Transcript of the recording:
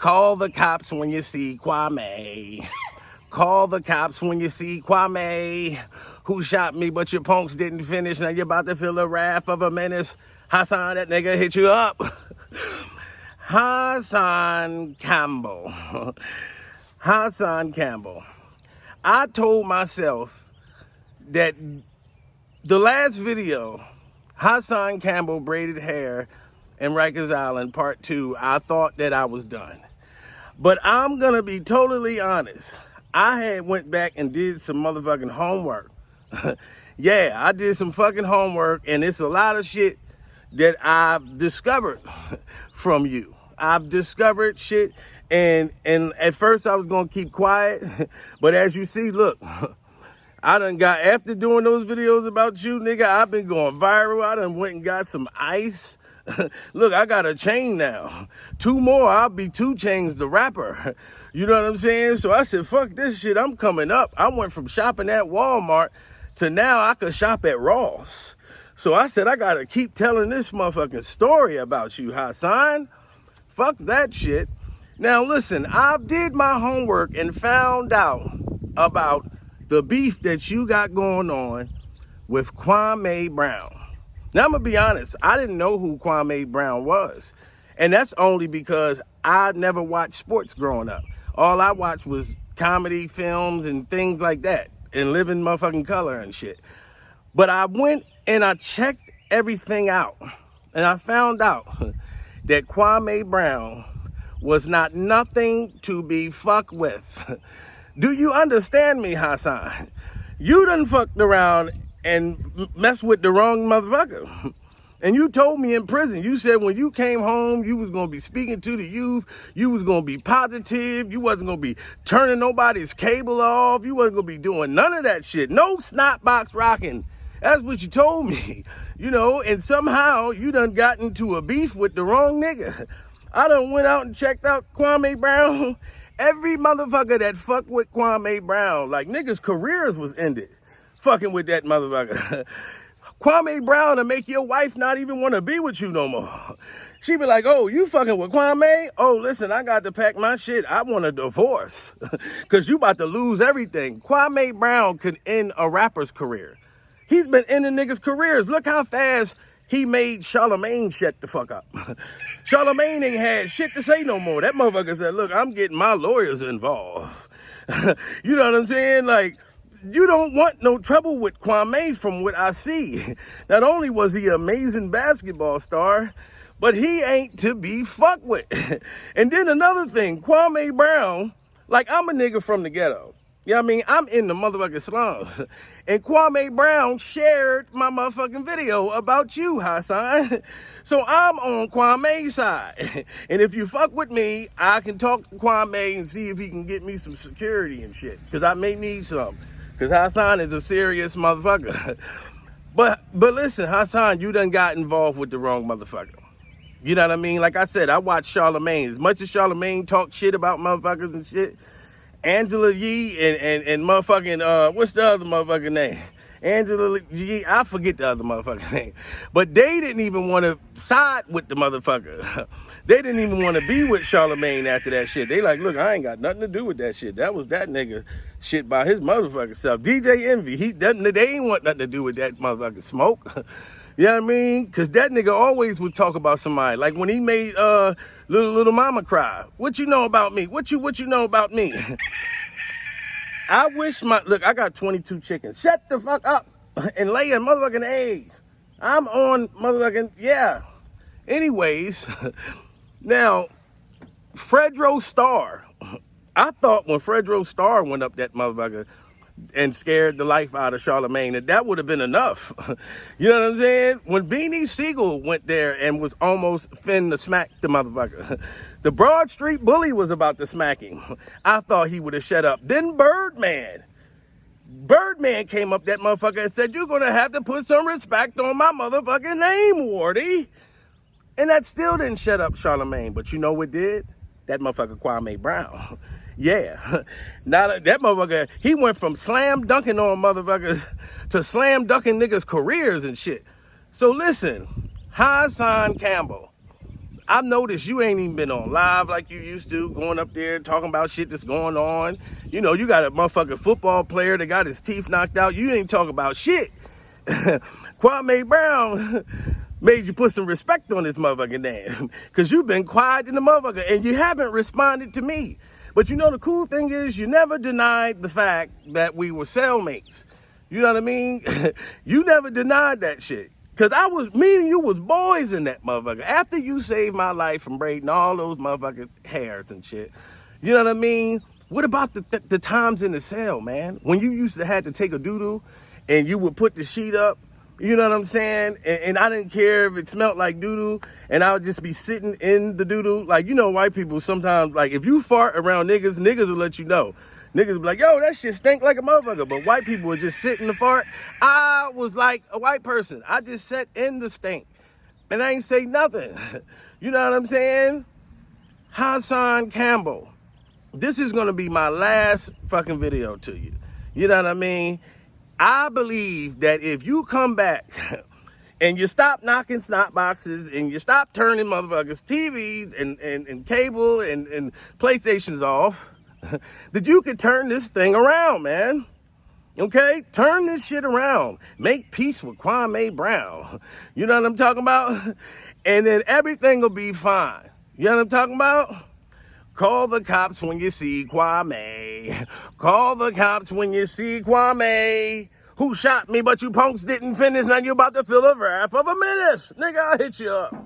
Call the cops when you see Kwame. Call the cops when you see Kwame. Who shot me, but your punks didn't finish. Now you're about to feel the wrath of a menace. Hassan, that nigga hit you up. Hassan Campbell. Hassan Campbell. I told myself that the last video, Hassan Campbell braided hair in Rikers Island, Part 2, I thought that I was done. But I'm going to be totally honest. I had went back and did some motherfucking homework. Yeah, I did some fucking homework, and it's a lot of shit that I've discovered from you. I've discovered shit, and at first I was going to keep quiet, but as you see, look, I done got, after doing those videos about you, nigga, I've been going viral. I done went and got some ice. Look, I got a chain now. 2 more, I'll be 2 Chainz the rapper. You know what I'm saying? So I said, fuck this shit, I'm coming up. I went from shopping at Walmart to now I could shop at Ross. So I said, I gotta keep telling this motherfucking story about you, Hassan. Fuck that shit. Now listen, I did my homework and found out about the beef that you got going on with Kwame Brown. Now, I'm going to be honest, I didn't know who Kwame Brown was. And that's only because I never watched sports growing up. All I watched was comedy films and things like that, and Living Motherfucking Color and shit. But I went and I checked everything out, and I found out that Kwame Brown was not nothing to be fucked with. Do you understand me, Hassan? You done fucked around and mess with the wrong motherfucker. And you told me in prison, you said when you came home, you was going to be speaking to the youth, you was going to be positive, you wasn't going to be turning nobody's cable off, you wasn't going to be doing none of that shit. No snot box rocking. That's what you told me, you know, and somehow you done got into a beef with the wrong nigga. I done went out and checked out Kwame Brown. Every motherfucker that fucked with Kwame Brown, like niggas' careers was ended. Fucking with that motherfucker. Kwame Brown to make your wife not even want to be with you no more. She be like, oh, you fucking with Kwame? Oh, listen, I got to pack my shit. I want a divorce. Because you about to lose everything. Kwame Brown could end a rapper's career. He's been ending niggas' careers. Look how fast he made Charlamagne shut the fuck up. Charlamagne ain't had shit to say no more. That motherfucker said, look, I'm getting my lawyers involved. You know what I'm saying? Like, you don't want no trouble with Kwame from what I see. Not only was he an amazing basketball star, but he ain't to be fucked with. And then another thing, Kwame Brown, like I'm a nigga from the ghetto. You know what I mean? I'm in the motherfucking slums. And Kwame Brown shared my motherfucking video about you, Hassan. So I'm on Kwame's side. And if you fuck with me, I can talk to Kwame and see if he can get me some security and shit. Because I may need some. Because Hassan is a serious motherfucker. But listen, Hassan, you done got involved with the wrong motherfucker. You know what I mean? Like I said, I watched Charlamagne. As much as Charlamagne talked shit about motherfuckers and shit, Angela Yee and motherfucking, what's the other motherfucking name? Angela Yee, I forget the other motherfucking name. But they didn't even want to side with the motherfucker. They didn't even want to be with Charlamagne after that shit. They like, look, I ain't got nothing to do with that shit. That was that nigga shit by his motherfucking self. DJ Envy, they ain't want nothing to do with that motherfucking smoke. You know what I mean? Because that nigga always would talk about somebody. Like when he made Little Mama cry. What you know about me? What you know about me? I wish look, I got 22 chickens. Shut the fuck up and lay a motherfucking egg. I'm on motherfucking, yeah. Anyways, now, Fredro Starr. I thought when Fredro Starr went up that motherfucker and scared the life out of Charlamagne, that would have been enough. You know what I'm saying? When Beanie Siegel went there and was almost finna smack the motherfucker, the Broad Street Bully was about to smack him. I thought he would have shut up. Then Birdman came up that motherfucker and said, you're going to have to put some respect on my motherfucking name, Wardy. And that still didn't shut up Charlamagne. But you know what did? That motherfucker Kwame Brown. Yeah. Now that motherfucker, he went from slam dunking on motherfuckers to slam dunking niggas' careers and shit. So listen, Hassan Campbell, I've noticed you ain't even been on live like you used to, going up there talking about shit that's going on. You know, you got a motherfucking football player that got his teeth knocked out. You ain't talking about shit. Kwame Brown made you put some respect on this motherfucking name, because you've been quiet in the motherfucker and you haven't responded to me. But you know, the cool thing is you never denied the fact that we were cellmates. You know what I mean? You never denied that shit. Because me and you was boys in that motherfucker. After you saved my life from braiding all those motherfucking hairs and shit. You know what I mean? What about the times in the cell, man? When you used to have to take a doo-doo and you would put the sheet up, you know what I'm saying? And I didn't care if it smelled like doo-doo, and I would just be sitting in the doo-doo. Like, you know, white people sometimes, like, if you fart around niggas will let you know. Niggas be like, yo, that shit stink like a motherfucker. But white people would just sit in the fart. I was like a white person. I just sat in the stink. And I ain't say nothing. You know what I'm saying? Hassan Campbell. This is going to be my last fucking video to you. You know what I mean? I believe that if you come back and you stop knocking snot boxes and you stop turning motherfuckers' TVs and cable and PlayStations off, that you could turn this thing around, man. Okay? Turn this shit around. Make peace with Kwame Brown. You know what I'm talking about? And then everything will be fine. You know what I'm talking about? Call the cops when you see Kwame. Call the cops when you see Kwame. Who shot me, but you punks didn't finish. Now you about to feel the wrath of a menace. Nigga, I'll hit you up.